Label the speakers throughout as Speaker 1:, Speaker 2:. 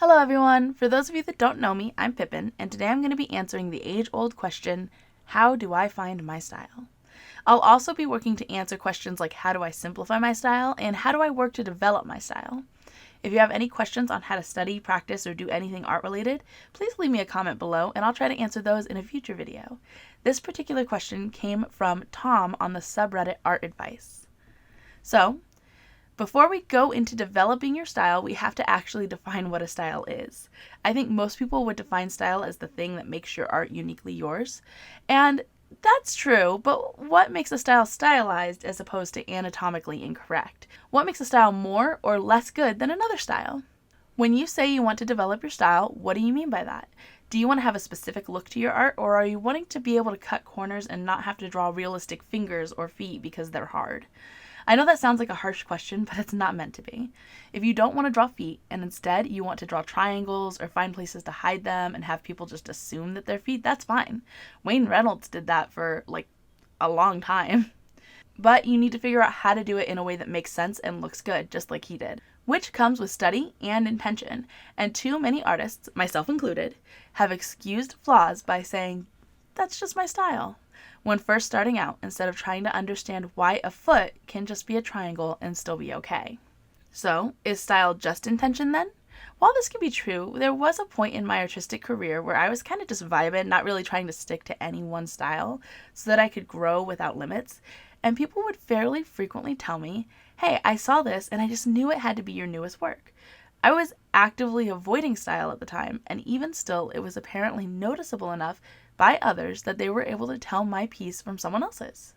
Speaker 1: Hello everyone! For those of you that don't know me, I'm Pippin, and today I'm going to be answering the age-old question, how do I find my style? I'll also be working to answer questions like how do I simplify my style and how do I work to develop my style. If you have any questions on how to study, practice, or do anything art related, please leave me a comment below and I'll try to answer those in a future video. This particular question came from Tom on the subreddit Art Advice. So, before we go into developing your style, we have to actually define what a style is. I think most people would define style as the thing that makes your art uniquely yours. And that's true, but what makes a style stylized as opposed to anatomically incorrect? What makes a style more or less good than another style? When you say you want to develop your style, what do you mean by that? Do you want to have a specific look to your art, or are you wanting to be able to cut corners and not have to draw realistic fingers or feet because they're hard? I know that sounds like a harsh question, but it's not meant to be. If you don't want to draw feet and instead you want to draw triangles or find places to hide them and have people just assume that they're feet, that's fine. Wayne Reynolds did that for a long time. But you need to figure out how to do it in a way that makes sense and looks good, just like he did. Which comes with study and intention, and too many artists, myself included, have excused flaws by saying, that's just my style, when first starting out, instead of trying to understand why a foot can just be a triangle and still be okay. So, is style just intention then? While this can be true, there was a point in my artistic career where I was kind of just vibing, not really trying to stick to any one style, so that I could grow without limits, and people would fairly frequently tell me, hey, I saw this and I just knew it had to be your newest work. I was actively avoiding style at the time, and even still, it was apparently noticeable enough by others that they were able to tell my piece from someone else's.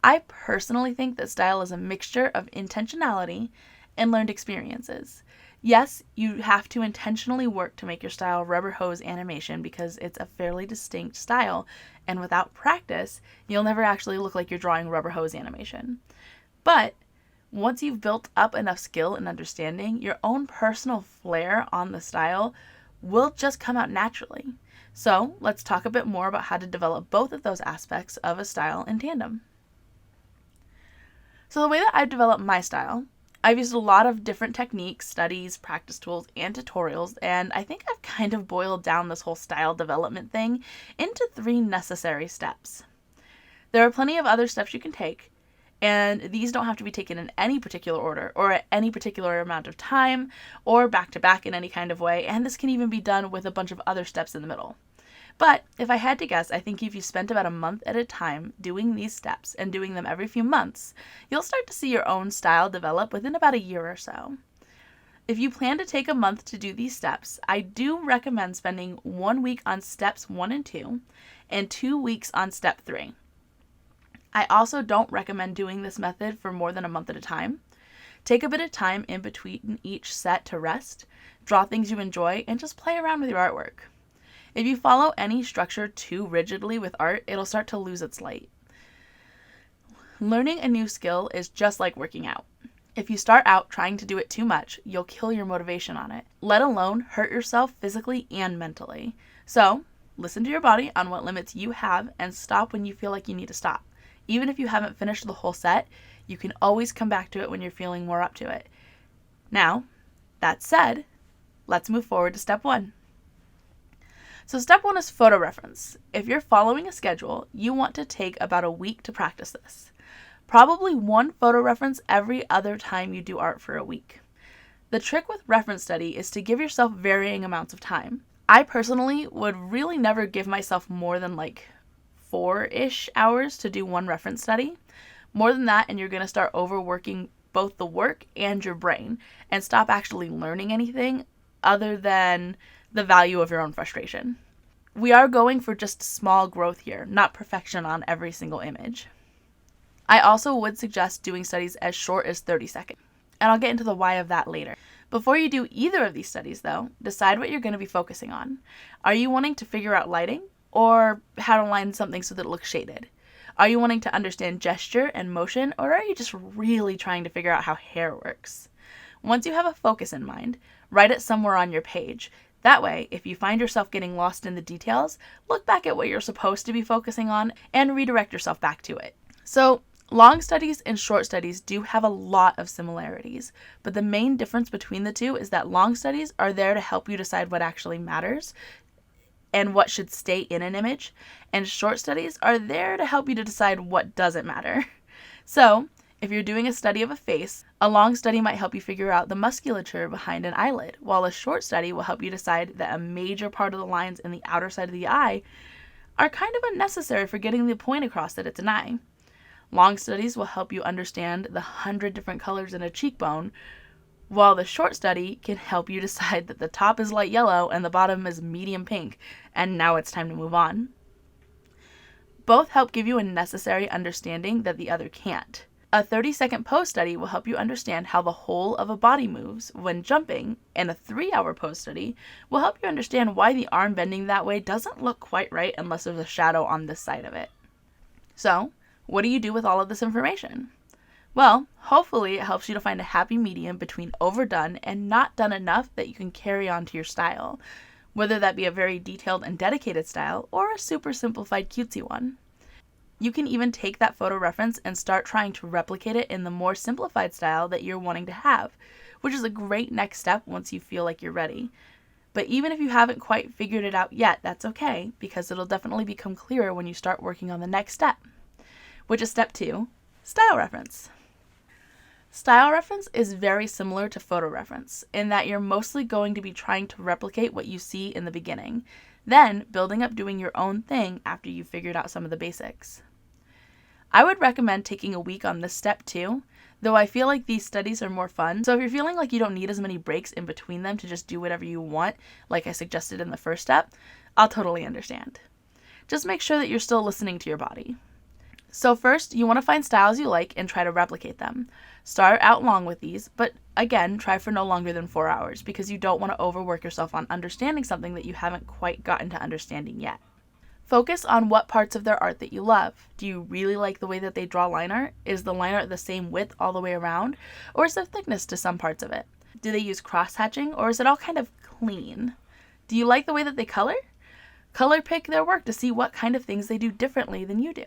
Speaker 1: I personally think that style is a mixture of intentionality and learned experiences. Yes, you have to intentionally work to make your style rubber hose animation because it's a fairly distinct style, and without practice, you'll never actually look like you're drawing rubber hose animation. But once you've built up enough skill and understanding, your own personal flair on the style will just come out naturally. So let's talk a bit more about how to develop both of those aspects of a style in tandem. So the way that I've developed my style, I've used a lot of different techniques, studies, practice tools, and tutorials, and I think I've kind of boiled down this whole style development thing into 3 necessary steps. There are plenty of other steps you can take, and these don't have to be taken in any particular order or at any particular amount of time or back to back in any kind of way, and this can even be done with a bunch of other steps in the middle. But if I had to guess, I think if you spent about a month at a time doing these steps and doing them every few months, you'll start to see your own style develop within about a year or so. If you plan to take a month to do these steps, I do recommend spending 1 week on steps 1 and 2 and 2 weeks on step 3. I also don't recommend doing this method for more than a month at a time. Take a bit of time in between each set to rest, draw things you enjoy, and just play around with your artwork. If you follow any structure too rigidly with art, it'll start to lose its light. Learning a new skill is just like working out. If you start out trying to do it too much, you'll kill your motivation on it, let alone hurt yourself physically and mentally. So, listen to your body on what limits you have and stop when you feel like you need to stop. Even if you haven't finished the whole set, you can always come back to it when you're feeling more up to it. Now, that said, let's move forward to step 1. So step 1 is photo reference. If you're following a schedule, you want to take about a week to practice this. Probably 1 photo reference every other time you do art for a week. The trick with reference study is to give yourself varying amounts of time. I personally would really never give myself more than 4-ish hours to do 1 reference study. More than that, and you're going to start overworking both the work and your brain and stop actually learning anything other than the value of your own frustration. We are going for just small growth here, not perfection on every single image. I also would suggest doing studies as short as 30 seconds, and I'll get into the why of that later. Before you do either of these studies though, decide what you're going to be focusing on. Are you wanting to figure out lighting, or how to line something so that it looks shaded? Are you wanting to understand gesture and motion, or are you just really trying to figure out how hair works? Once you have a focus in mind, write it somewhere on your page. That way, if you find yourself getting lost in the details, look back at what you're supposed to be focusing on and redirect yourself back to it. So, Long studies and short studies do have a lot of similarities, but the main difference between the two is that long studies are there to help you decide what actually matters and what should stay in an image, and short studies are there to help you to decide what doesn't matter. So, if you're doing a study of a face, a long study might help you figure out the musculature behind an eyelid, while a short study will help you decide that a major part of the lines in the outer side of the eye are kind of unnecessary for getting the point across that it's an eye. Long studies will help you understand the 100 different colors in a cheekbone, while the short study can help you decide that the top is light yellow and the bottom is medium pink, and now it's time to move on. Both help give you a necessary understanding that the other can't. A 30-second pose study will help you understand how the whole of a body moves when jumping, and a 3-hour pose study will help you understand why the arm bending that way doesn't look quite right unless there's a shadow on this side of it. So, what do you do with all of this information? Well, hopefully it helps you to find a happy medium between overdone and not done enough that you can carry on to your style, whether that be a very detailed and dedicated style or a super simplified cutesy one. You can even take that photo reference and start trying to replicate it in the more simplified style that you're wanting to have, which is a great next step once you feel like you're ready. But even if you haven't quite figured it out yet, that's okay, because it'll definitely become clearer when you start working on the next step, which is step 2, style reference. Style reference is very similar to photo reference in that you're mostly going to be trying to replicate what you see in the beginning, then building up doing your own thing after you've figured out some of the basics. I would recommend taking a week on this step too, though I feel like these studies are more fun, so if you're feeling like you don't need as many breaks in between them to just do whatever you want, like I suggested in the first step, I'll totally understand. Just make sure that you're still listening to your body. So first, you want to find styles you like and try to replicate them. Start out long with these, but again, try for no longer than 4 hours because you don't want to overwork yourself on understanding something that you haven't quite gotten to understanding yet. Focus on what parts of their art that you love. Do you really like the way that they draw line art? Is the line art the same width all the way around? Or is there thickness to some parts of it? Do they use cross-hatching or is it all kind of clean? Do you like the way that they color? Color pick their work to see what kind of things they do differently than you do.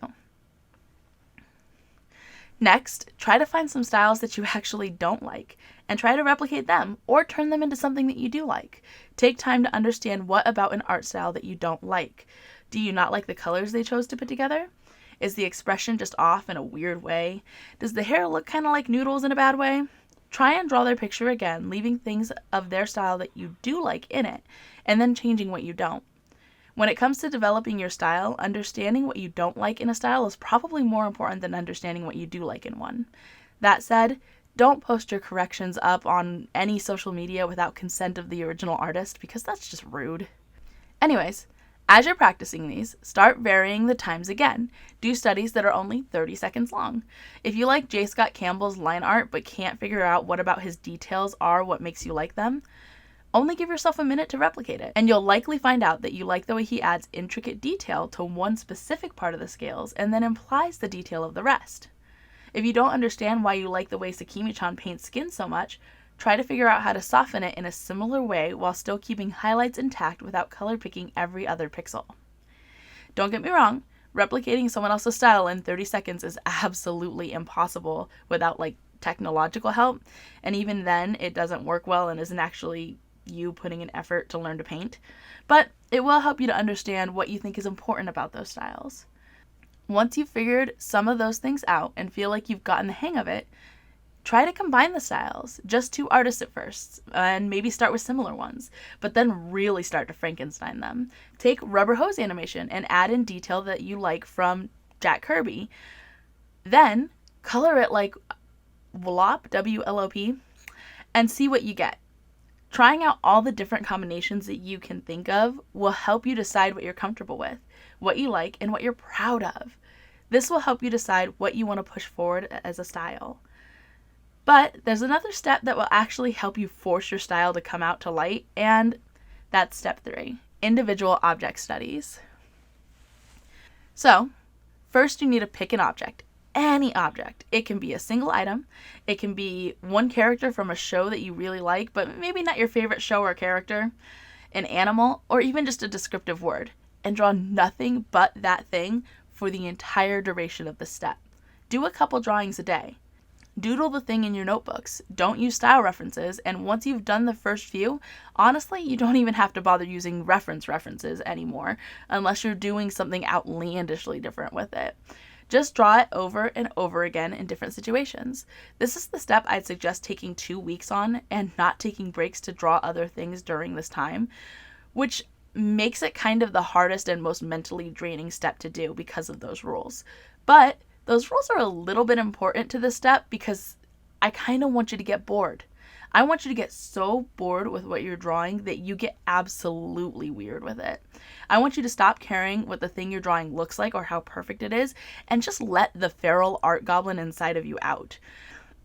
Speaker 1: Next, try to find some styles that you actually don't like and try to replicate them or turn them into something that you do like. Take time to understand what about an art style that you don't like. Do you not like the colors they chose to put together? Is the expression just off in a weird way? Does the hair look kind of like noodles in a bad way? Try and draw their picture again, leaving things of their style that you do like in it, and then changing what you don't. When it comes to developing your style, understanding what you don't like in a style is probably more important than understanding what you do like in one. That said, don't post your corrections up on any social media without consent of the original artist because that's just rude. Anyways, as you're practicing these, start varying the times again. Do studies that are only 30 seconds long. If you like J. Scott Campbell's line art but can't figure out what about his details are what makes you like them, only give yourself a minute to replicate it, and you'll likely find out that you like the way he adds intricate detail to one specific part of the scales and then implies the detail of the rest. If you don't understand why you like the way Sakimi-chan paints skin so much, try to figure out how to soften it in a similar way while still keeping highlights intact without color picking every other pixel. Don't get me wrong, replicating someone else's style in 30 seconds is absolutely impossible without technological help, and even then it doesn't work well and isn't actually you putting an effort to learn to paint, but it will help you to understand what you think is important about those styles. Once you've figured some of those things out and feel like you've gotten the hang of it, try to combine the styles, just 2 artists at first, and maybe start with similar ones, but then really start to Frankenstein them. Take rubber hose animation and add in detail that you like from Jack Kirby. Then color it like WLOP, W-L-O-P, and see what you get. Trying out all the different combinations that you can think of will help you decide what you're comfortable with, what you like, and what you're proud of. This will help you decide what you want to push forward as a style. But there's another step that will actually help you force your style to come out to light, and that's step 3, individual object studies. So, first you need to pick an object. Any object. It can be a single item, it can be one character from a show that you really like, but maybe not your favorite show or character, an animal, or even just a descriptive word, and draw nothing but that thing for the entire duration of the step. Do a couple drawings a day. Doodle the thing in your notebooks. Don't use style references, and once you've done the first few, honestly, you don't even have to bother using references anymore, unless you're doing something outlandishly different with it. Just draw it over and over again in different situations. This is the step I'd suggest taking 2 weeks on and not taking breaks to draw other things during this time, which makes it kind of the hardest and most mentally draining step to do because of those rules. But those rules are a little bit important to this step because I kind of want you to get bored. I want you to get so bored with what you're drawing that you get absolutely weird with it. I want you to stop caring what the thing you're drawing looks like or how perfect it is and just let the feral art goblin inside of you out.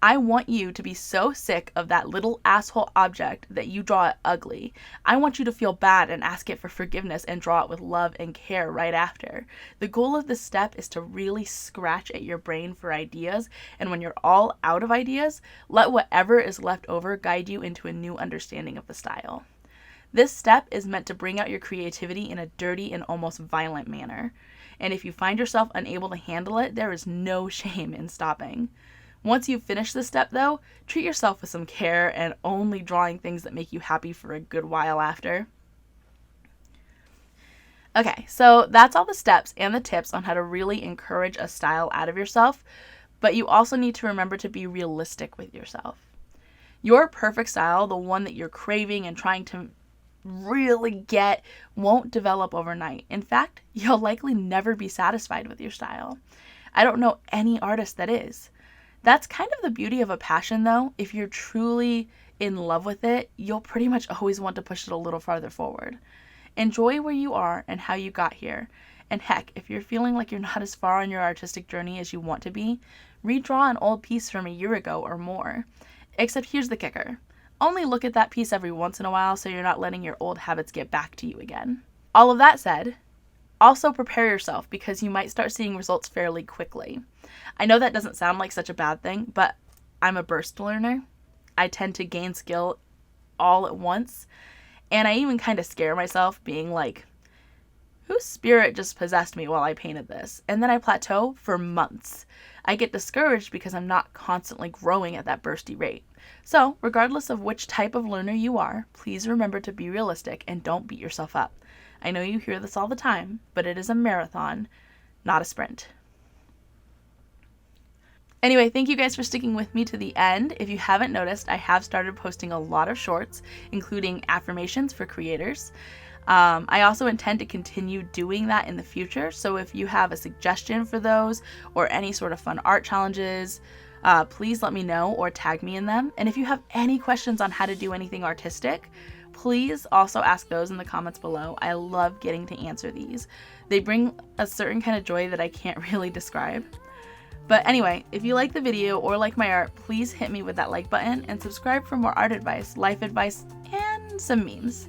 Speaker 1: I want you to be so sick of that little asshole object that you draw it ugly. I want you to feel bad and ask it for forgiveness and draw it with love and care right after. The goal of this step is to really scratch at your brain for ideas, and when you're all out of ideas, let whatever is left over guide you into a new understanding of the style. This step is meant to bring out your creativity in a dirty and almost violent manner. And if you find yourself unable to handle it, there is no shame in stopping. Once you've finished this step, though, treat yourself with some care and only drawing things that make you happy for a good while after. Okay, so that's all the steps and the tips on how to really encourage a style out of yourself, but you also need to remember to be realistic with yourself. Your perfect style, the one that you're craving and trying to really get, won't develop overnight. In fact, you'll likely never be satisfied with your style. I don't know any artist that is. That's kind of the beauty of a passion, though. If you're truly in love with it, you'll pretty much always want to push it a little farther forward. Enjoy where you are and how you got here. And heck, if you're feeling like you're not as far on your artistic journey as you want to be, redraw an old piece from a year ago or more. Except here's the kicker. Only look at that piece every once in a while so you're not letting your old habits get back to you again. All of that said, also prepare yourself because you might start seeing results fairly quickly. I know that doesn't sound like such a bad thing, but I'm a burst learner. I tend to gain skill all at once, and I even kind of scare myself being like, whose spirit just possessed me while I painted this? And then I plateau for months. I get discouraged because I'm not constantly growing at that bursty rate. So, regardless of which type of learner you are, please remember to be realistic and don't beat yourself up. I know you hear this all the time, but it is a marathon, not a sprint. Anyway, thank you guys for sticking with me to the end. If you haven't noticed, I have started posting a lot of shorts, including affirmations for creators. I also intend to continue doing that in the future, so if you have a suggestion for those or any sort of fun art challenges, please let me know or tag me in them. And if you have any questions on how to do anything artistic, please also ask those in the comments below. I love getting to answer these. They bring a certain kind of joy that I can't really describe. But anyway, if you like the video or like my art, please hit me with that like button and subscribe for more art advice, life advice, and some memes.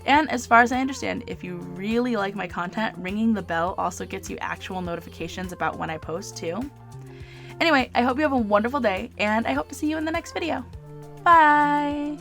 Speaker 1: And as far as I understand, if you really like my content, ringing the bell also gets you actual notifications about when I post too. Anyway, I hope you have a wonderful day, and I hope to see you in the next video. Bye!